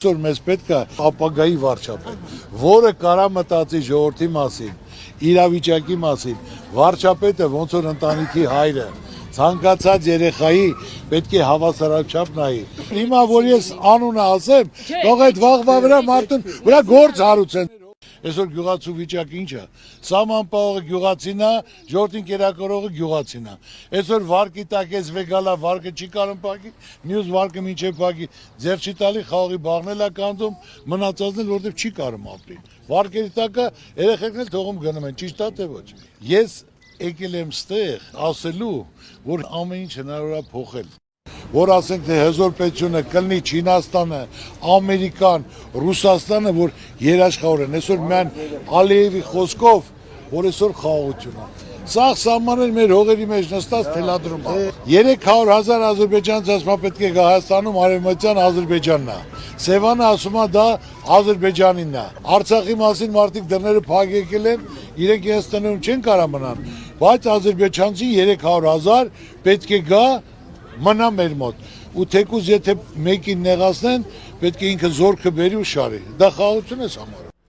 Որ մեզ պետք է ապագայի վարչապետ, որը կարա մտածի ժողովրդի մասին, իրավիճակի մասին, վարչապետը ոնց որ ընտանիքի հայրը, ցանկացած երեխայի պետք է հավասարաչափ նայի։ Հիմա որ ես անունը ասեմ, թող այդ վաղվա վրա մարդուն վրա գործ հարուցեն։ Այսօր գյուղացու վիճակը ինչ է։ Սաման պահողը գյուղացին է, ժողովրդին կերակրողը գյուղացին է։ Այսօր վարկի տակ ես վեգալա վարկը չի կարող փակի, մյուս վարկը մինչև փակի, ձեր չի տալի խաղի բաղնել է կանդում, մնացածն էլ որտեղ չի կարող ապրի։ Վարկերի տակը երեխեքն էլ թողում գնում են, ճիշտ է թե ոչ։ Ես եկել եմ ստեղ ասելու, որ ամեն ինչ հնարավոր է փոխել։ Որ ասենք թե հզոր պետությունը կլինի Չինաստանը, Ամերիկան, Ռուսաստանը, որ երաշխավոր են, այսօր միայն Ալիևի խոսքով, որ այսօր խաղաղություն է։ Սա սահմաններ մեր հողերի մեջ նստած թելադրում է։ 300,000 ադրբեջանցի ասում է պետք է գա Հայաստանում արևմտյան Ադրբեջանն է։ Սևանը ասում է դա Ադրբեջանինն է։ Արցախի մասին մարդիկ դռները փակ եկել են, իրենք իրենց տներում չեն կարող մնան, բայց ադրբեջանցի 300,000 պետք է գա մնա մեր մոտ ու թեկուզ եթե մեկին նեղացնեն պետք է ինքը զորքը բերի ու շարի դա խաղաղություն է համարը